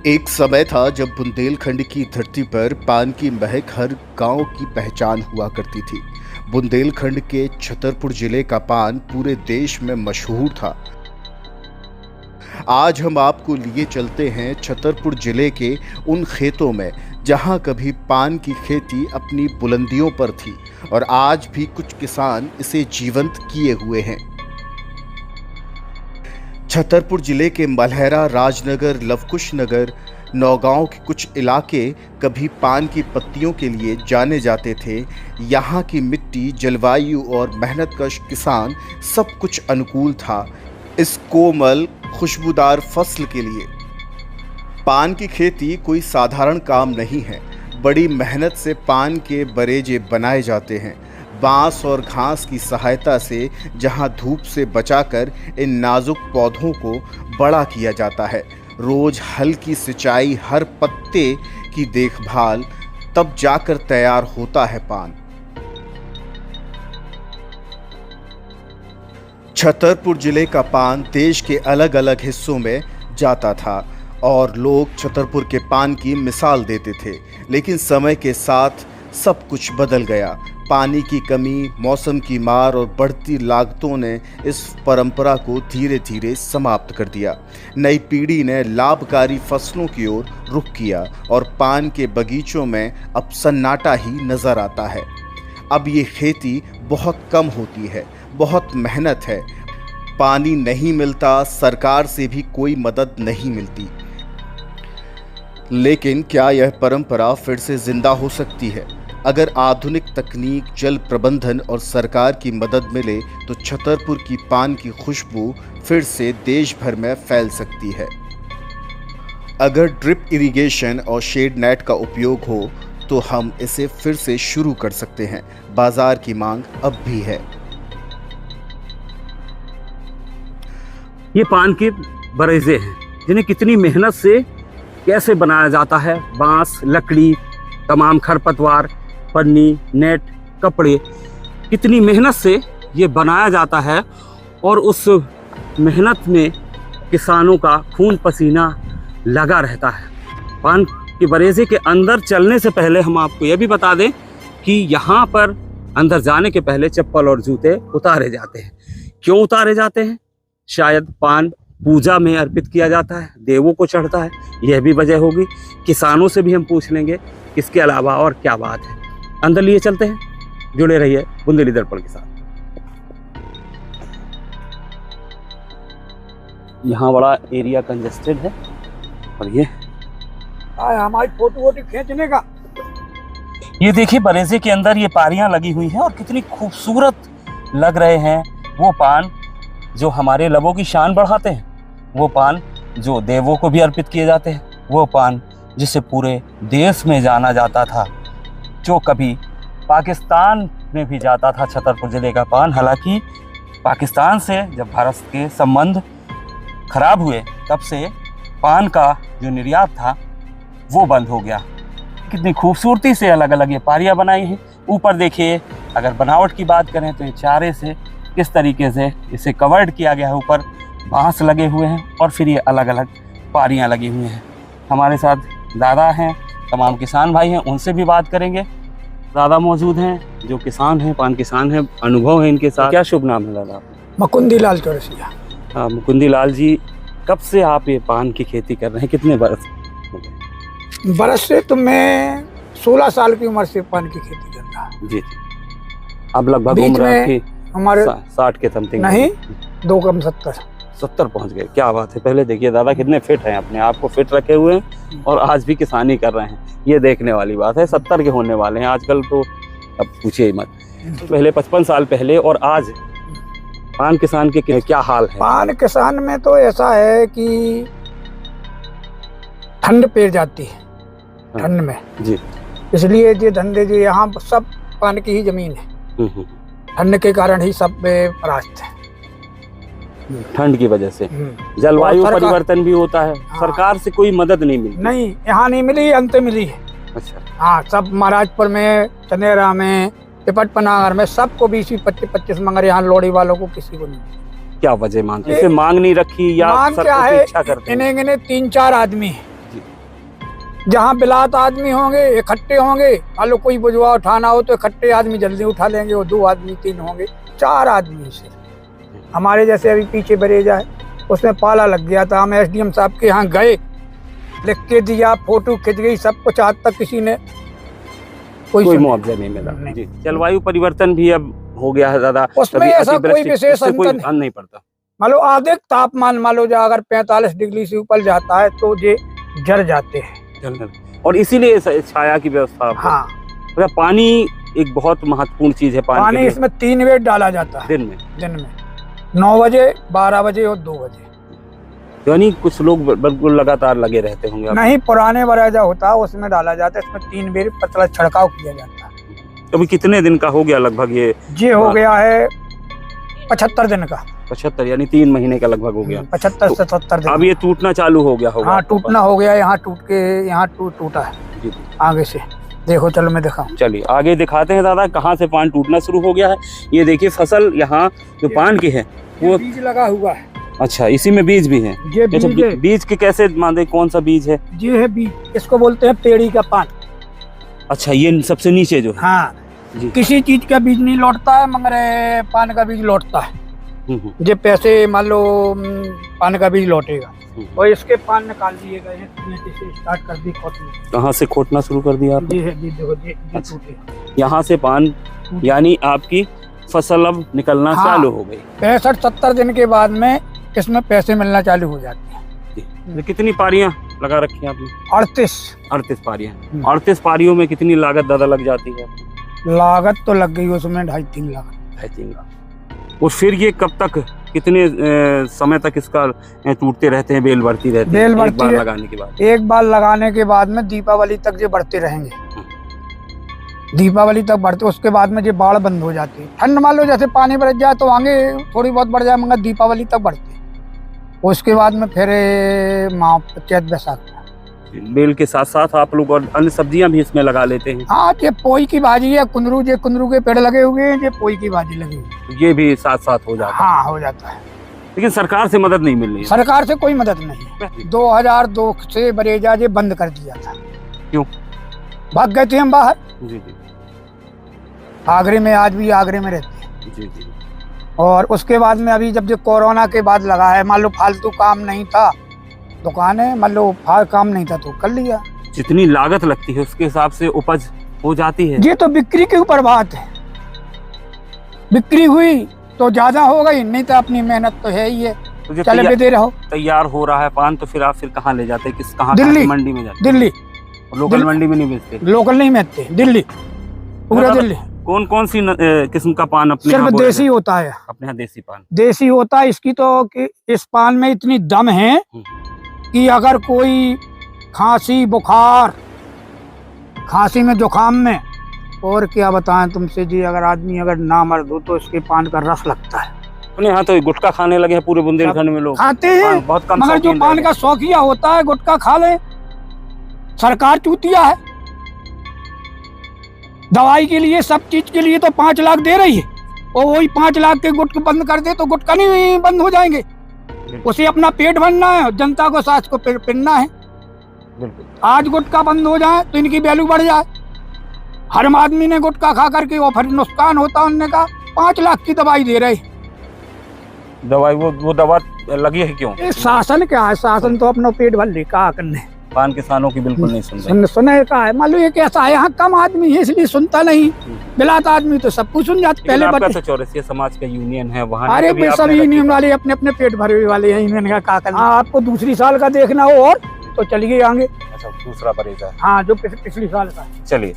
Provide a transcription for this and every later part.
एक समय था जब बुंदेलखंड की धरती पर पान की महक हर गांव की पहचान हुआ करती थी। बुंदेलखंड के छतरपुर जिले का पान पूरे देश में मशहूर था। आज हम आपको लिए चलते हैं छतरपुर जिले के उन खेतों में जहां कभी पान की खेती अपनी बुलंदियों पर थी और आज भी कुछ किसान इसे जीवंत किए हुए हैं। छतरपुर जिले के मलहरा, राजनगर, लवकुश नगर, नौगांव के कुछ इलाके कभी पान की पत्तियों के लिए जाने जाते थे। यहाँ की मिट्टी, जलवायु और मेहनतकश किसान सब कुछ अनुकूल था इस कोमल खुशबूदार फसल के लिए। पान की खेती कोई साधारण काम नहीं है। बड़ी मेहनत से पान के बरेजे बनाए जाते हैं। बांस और घास की सहायता से जहां धूप से बचाकर इन नाजुक पौधों को बड़ा किया जाता है। रोज हल्की सिंचाई, हर पत्ते की देखभाल, तब जाकर तैयार होता है पान। छतरपुर जिले का पान देश के अलग अलग हिस्सों में जाता था और लोग छतरपुर के पान की मिसाल देते थे। लेकिन समय के साथ सब कुछ बदल गया। पानी की कमी, मौसम की मार और बढ़ती लागतों ने इस परंपरा को धीरे धीरे समाप्त कर दिया। नई पीढ़ी ने लाभकारी फसलों की ओर रुख किया और पान के बगीचों में अब सन्नाटा ही नजर आता है। अब ये खेती बहुत कम होती है, बहुत मेहनत है, पानी नहीं मिलता, सरकार से भी कोई मदद नहीं मिलती। लेकिन क्या यह परंपरा फिर से जिंदा हो सकती है? अगर आधुनिक तकनीक, जल प्रबंधन और सरकार की मदद मिले तो छतरपुर की पान की खुशबू फिर से देश भर में फैल सकती है। अगर ड्रिप इरिगेशन और शेड नेट का उपयोग हो तो हम इसे फिर से शुरू कर सकते हैं। बाजार की मांग अब भी है। ये पान के बरेजे हैं जिन्हें कितनी मेहनत से कैसे बनाया जाता है। बांस, लकड़ी, तमाम खरपतवार, पन्नी, नेट, कपड़े, कितनी मेहनत से ये बनाया जाता है और उस मेहनत में किसानों का खून पसीना लगा रहता है। पान के बरेजे के अंदर चलने से पहले हम आपको यह भी बता दें कि यहाँ पर अंदर जाने के पहले चप्पल और जूते उतारे जाते हैं। क्यों उतारे जाते हैं? शायद पान पूजा में अर्पित किया जाता है, देवों को चढ़ता है, यह भी वजह होगी। किसानों से भी हम पूछ लेंगे इसके अलावा और क्या बात है। अंदर लिए चलते हैं, जुड़े रहिए बुंदेली दर्पण के साथ। यहाँ बड़ा एरिया कंजेस्टेड है और ये हमारी फोटो खींचने का। ये देखिए बरेजे के अंदर ये पारियां लगी हुई हैं और कितनी खूबसूरत लग रहे हैं। वो पान जो हमारे लबों की शान बढ़ाते हैं, वो पान जो देवों को भी अर्पित किए जाते हैं, वो पान जिसे पूरे देश में जाना जाता था, जो कभी पाकिस्तान में भी जाता था छतरपुर जिले का पान। हालांकि पाकिस्तान से जब भारत के संबंध खराब हुए तब से पान का जो निर्यात था वो बंद हो गया। कितनी खूबसूरती से अलग अलग ये पारियां बनाई हैं। ऊपर देखिए, अगर बनावट की बात करें तो ये चारे से किस तरीके से इसे कवर्ड किया गया है। ऊपर बांस लगे हुए हैं और फिर ये अलग अलग पारियां लगी हुई हैं। हमारे साथ दादा हैं, तमाम किसान भाई हैं, उनसे भी बात करेंगे। दादा मौजूद हैं जो किसान हैं, पान किसान हैं, अनुभव है इनके साथ। क्या शुभ नाम है दादा? मुकुंदी लाल चौरसिया। हाँ, मुकुंदी लाल जी, कब से आप ये पान की खेती कर रहे हैं? कितने बरस हो गए? बरस से तो मैं 16 साल की उम्र से पान की खेती कर रहा हूँ। जी। अब लगभग बीच उम्र में आपकी हमारे 60 के समथिंग? नहीं, 2 कम 70 पहुंच गए। क्या बात है। पहले देखिए दादा कितने फिट हैं, अपने आप को फिट रखे हुए हैं और आज भी किसानी कर रहे हैं। ये देखने वाली बात है। 70 के होने वाले हैं आजकल तो अब पूछिए ही मत। पहले 55 साल पहले और आज पान किसान के क्या हाल है? पान किसान में तो ऐसा है कि ठंड पेर जाती है ठंड में जी, इसलिए ये धंधे जो यहाँ सब पान की ही जमीन है। ठंड के कारण ही सब परास्त है। ठंड की वजह से जलवायु परिवर्तन भी होता है। हाँ, सरकार से कोई मदद नहीं मिली? नहीं, यहाँ नहीं मिली, अंत मिली है। अच्छा। हाँ, सब महाराजपुर में, चनेरा में, पिपटपनागर में सबको 20-25 मगर यहाँ लोड़ी वालों को किसी को नहीं। क्या वजह मांगते हैं? मांग नहीं रखी या मांग क्या सरकार है? इच्छा करते हैं? इन्हें 3-4 आदमी है जहाँ बिलात आदमी होंगे इकट्ठे होंगे, मान लो कोई बुझवा उठाना हो तो इकट्ठे आदमी जल्दी उठा लेंगे, वो 2 आदमी 3 होंगे, 4 आदमी से। हमारे जैसे अभी पीछे बरेजा है, उसमें पाला लग गया था, हम एसडीएम साहब के यहाँ गए, लिख के दिया, फोटो खिंच गई, सब कुछ, आज तक किसी ने कोई मुआवजा नहीं मिला। जी, जलवायु परिवर्तन भी अब हो गया है ज्यादा, उसमें ऐसा कोई विशेष अंतर नहीं पड़ता। मान लो अधिक तापमान, मान लो अगर 45 डिग्री से ऊपर जाता है तो ये जल जाते हैं, और इसीलिए छाया की व्यवस्था। हाँ, मतलब पानी एक बहुत महत्वपूर्ण चीज है। पानी इसमें 3 बेर डाला जाता है दिन में 9 बजे, 12 बजे और 2 बजे। यानी कुछ लोग बिल्कुल लगातार लगे रहते होंगे। नहीं, पुराने बरेजा होता है उसमें डाला जाता है, इसमें 3 बेर पतला छिड़काव किया जाता है। अभी कितने दिन का हो गया लगभग ये हो गया है 75 दिन का। 75 यानी 3 महीने का लगभग हो गया। 75 से 70 दिन। अब ये टूटना चालू हो गया होगा। हाँ, टूटना हो गया, यहाँ टूट के यहाँ टूटा है आगे से। देखो, चलो मैं दिखाऊं। चलिए आगे दिखाते हैं दादा, कहाँ से पान टूटना शुरू हो गया है। ये देखिए फसल यहाँ जो पान की है वो बीज लगा हुआ है। अच्छा, इसी में बीज भी है। ये बीज के कैसे माने, कौन सा बीज है? ये है बीज, इसको बोलते हैं पेड़ी का पान। अच्छा, ये सबसे नीचे जो है। हाँ जी। किसी चीज का बीज नहीं लौटता है, मगर पान का बीज लौटता है। ये पैसे मान लो पान का बीज लौटेगा, और इसके पान निकाल दिए गए हैं, स्टार्ट कर दी खोदना। कहाँ से खोदना शुरू कर दिया आपने? ये है, ये देखो, ये टूटे। यहाँ से पान, यानी आपकी फसल अब निकलना चालू हो गई। 65-70 दिन के बाद में इसमें पैसे मिलना चालू हो जाते हैं। कितनी पारियां लगा रखी हैं आपने? 38 पारियां। 38 पारियों में कितनी लागत दादा लग जाती है? लागत तो लग गई उसमें 2.5-3 लाख। 2.5-3 लाख। और फिर ये कब तक, कितने समय तक इसका टूटते रहते हैं, बेल बढ़ती रहती है? एक बार लगाने के बाद? एक बार लगाने के बाद में दीपावली तक ये बढ़ते रहेंगे। दीपावली तक बढ़ते, उसके बाद में ये बाढ़ बंद हो जाती है। ठंड मान लो जैसे पानी बढ़ जाए तो आगे थोड़ी बहुत बढ़ जाए, मगर दीपावली तक बढ़ते। उसके बाद में फिर चैत बैसाख। बेल के साथ साथ आप लोग और अन्य सब्जियां भी इसमें लगा लेते हैं? हाँ, ये पोई की भाजी है, कुंदरू के पेड़ लगे हुए हैं, ये पोई की भाजी लगी हुई, ये भी साथ साथ हो जाता है? हाँ, हो जाता है। लेकिन सरकार से मदद नहीं मिल रही है? सरकार से कोई मदद नहीं। 2002 से बरेजा ये बंद कर दिया था। क्यों? भाग गए थे हम बाहर। जी जी। आगरे में, आज भी आगरे में रहते हैं। जी जी। और उसके बाद में अभी जब जो कोरोना के बाद लगा है, मान लो फालतू काम नहीं था, दुकानें मान लो काम नहीं था तो कर लिया। जितनी लागत लगती है उसके हिसाब से उपज हो जाती है? ये तो बिक्री के ऊपर बात है, बिक्री हुई तो ज्यादा हो गई, नहीं तो अपनी मेहनत तो है ही है, तो चले भी दे रहो। तैयार हो रहा है पान तो फिर आप कहाँ ले जाते हैं? कहाँ? दिल्ली मंडी में जाते? दिल्ली। लोकल मंडी में नहीं बेचते? लोकल नहीं बेचते, दिल्ली, पूरा दिल्ली। कौन कौन सी किस्म का पान अपने? सिर्फ देसी होता है अपने यहाँ। देसी पान देसी होता है। इसकी तो इस पान में इतनी दम है कि अगर कोई खांसी बुखार, खांसी में जुकाम में, और क्या बताएं तुमसे जी, अगर आदमी अगर ना मर्द हो तो इसके पान का रस लगता है। अपने यहाँ तो गुटखा खाने लगे हैं पूरे बुंदेलखंड में लोग, खाते हैं बहुत कम, मगर जो पान का शौकिया होता है गुटखा खा ले। सरकार चूतिया है, दवाई के लिए सब चीज के लिए तो 5 लाख दे रही है, और वही 5 लाख के गुटखा बंद कर दे तो गुटखा नहीं बंद हो जाएंगे। उसे अपना पेट भरना है और जनता को सांस को पिनना है। आज गुटखा बंद हो जाए तो इनकी वैल्यू बढ़ जाए। हर आदमी ने गुटखा खा करके वो फिर नुकसान होता, उन्होंने कहा 5 लाख की दवाई दे रहे। दवाई वो दवा लगी है क्यों? शासन क्या है, शासन तो अपना पेट भर ले, कहा करने। पान किसानों की बिल्कुल नहीं सुने का है, मालूम है कैसा है, यहाँ कम आदमी है इसलिए सुनता नहीं, बिलात आदमी तो सब कुछ सुन जाते। पहले तो चौरसिया समाज का यूनियन है वहाँ। अरे सब यूनियन वाले अपने अपने पेट भरे वाले हैं, यूनियन का क्या करना। आपको दूसरी साल का देखना हो और तो चलिए आगे। अच्छा, दूसरा बरेजा? हाँ, जो पिछली साल का। चलिए,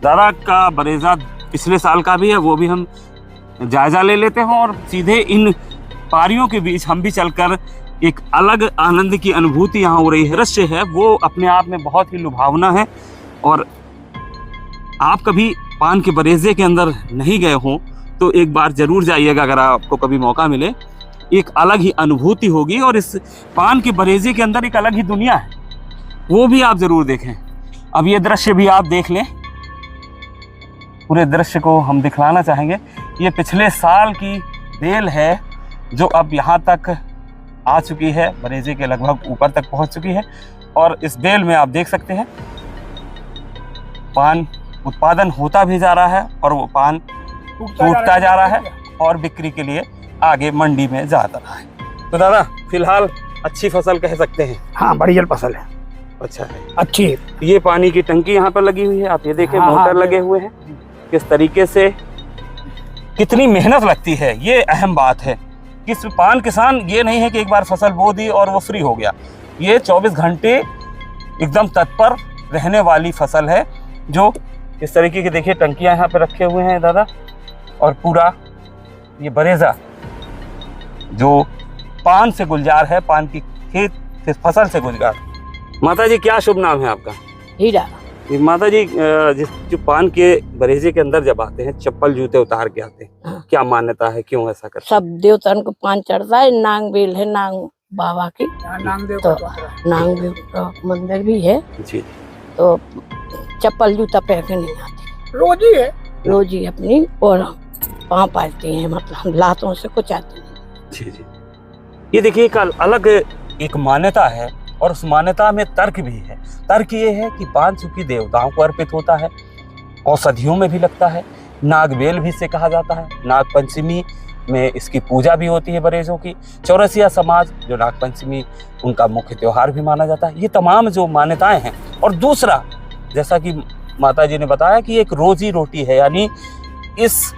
दादा का बरेजा पिछले साल का भी है, वो भी हम जायजा ले लेते हैं, और सीधे इन पारियों के बीच हम भी चलकर एक अलग आनंद की अनुभूति यहाँ हो रही है। दृश्य है वो अपने आप में बहुत ही लुभावना है, और आप कभी पान के बरेजे के अंदर नहीं गए हों तो एक बार जरूर जाइएगा, अगर आपको कभी मौका मिले। एक अलग ही अनुभूति होगी, और इस पान के बरेजे के अंदर एक अलग ही दुनिया है, वो भी आप जरूर देखें। अब ये दृश्य भी आप देख लें, पूरे दृश्य को हम दिखलाना चाहेंगे। ये पिछले साल की बेल है जो अब यहाँ तक आ चुकी है, बरेजे के लगभग ऊपर तक पहुँच चुकी है, और इस बेल में आप देख सकते हैं पान उत्पादन होता भी जा रहा है और वो पान टूटता जा रहा है और बिक्री के लिए आगे मंडी में जाता रहा है। तो दादा फिलहाल अच्छी फसल कह सकते हैं। हाँ, बढ़िया फसल है, अच्छा है, अच्छी है। ये पानी की टंकी यहाँ पर लगी हुई है, आप ये देखें, हाँ, मोटर हाँ, लगे हुए हैं। किस तरीके से कितनी मेहनत लगती है, ये अहम बात है। किस पान किसान ये नहीं है कि एक बार फसल बो दी और वो फ्री हो गया। ये 24 घंटे एकदम तत्पर रहने वाली फसल है। जो इस तरीके की देखिए टंकियां यहाँ पे रखे हुए हैं दादा, और पूरा ये बरेजा जो पान से गुलजार है, पान की खेत से फसल से गुलजार। माता जी क्या शुभ नाम है आपका? हीरा। माता जी जो पान के बरेजे के अंदर जब आते हैं चप्पल जूते उतार के आते हैं, हाँ। क्या मान्यता है, क्यों ऐसा करते सब देवतन को पान चढ़ता है, नांग बेल है, नांग बाबा की, नामदेव तो नांग बेल का मंदिर भी है, हैं? जी तो चप्पल जूता पहन के नहीं आते, रोज ही है। रोज ही अपनी और पाँव पालते हैं, मतलब लातों से कुछ आते नहीं। जी जी। ये देखिए एक अलग एक मान्यता है और उस मान्यता में तर्क भी है। तर्क ये है कि पान चूंकि देवताओं को अर्पित होता है, औषधियों में भी लगता है, नागबेल भी इसे कहा जाता है, नाग पंचमी में इसकी पूजा भी होती है बरेजों की। चौरसिया समाज जो नाग पंचमी उनका मुख्य त्योहार भी माना जाता है। ये तमाम जो मान्यताएं हैं। और दूसरा, जैसा कि माता जी ने बताया कि एक रोजी रोटी है, यानी इस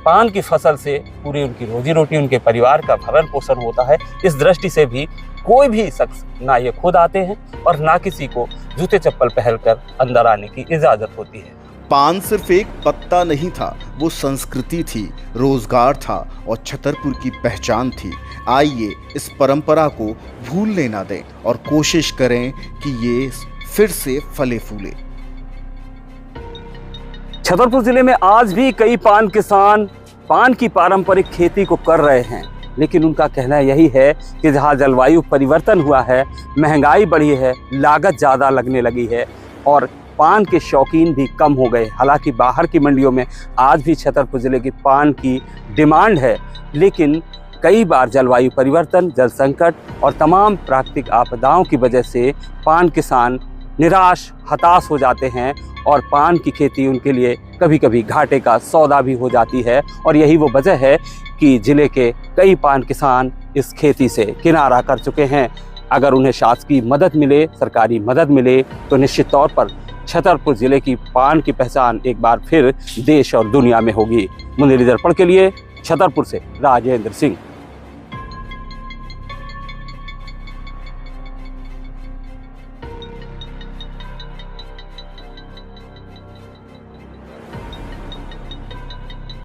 पान की फसल से पूरी उनकी रोजी रोटी, उनके परिवार का भरण पोषण होता है। इस दृष्टि से भी कोई भी शख्स ना ये खुद आते हैं और ना किसी को जूते चप्पल पहनकर अंदर आने की इजाजत होती है। पान सिर्फ एक पत्ता नहीं था, वो संस्कृति थी, रोजगार था और छतरपुर की पहचान थी। आइए इस परंपरा को भूलने ना दें और कोशिश करें कि ये फिर से फले फूले। छतरपुर जिले में आज भी कई पान किसान पान की पारंपरिक खेती को कर रहे हैं, लेकिन उनका कहना यही है कि जहां जलवायु परिवर्तन हुआ है, महंगाई बढ़ी है, लागत ज़्यादा लगने लगी है और पान के शौकीन भी कम हो गए। हालांकि बाहर की मंडियों में आज भी छतरपुर जिले की पान की डिमांड है, लेकिन कई बार जलवायु परिवर्तन, जल संकट और तमाम प्राकृतिक आपदाओं की वजह से पान किसान निराश, हताश हो जाते हैं और पान की खेती उनके लिए कभी कभी घाटे का सौदा भी हो जाती है। और यही वो वजह है कि जिले के कई पान किसान इस खेती से किनारा कर चुके हैं। अगर उन्हें शासकीय मदद मिले, सरकारी मदद मिले, तो निश्चित तौर पर छतरपुर जिले की पान की पहचान एक बार फिर देश और दुनिया में होगी। मुंडेरी दर्पण के लिए छतरपुर से राजेंद्र सिंह।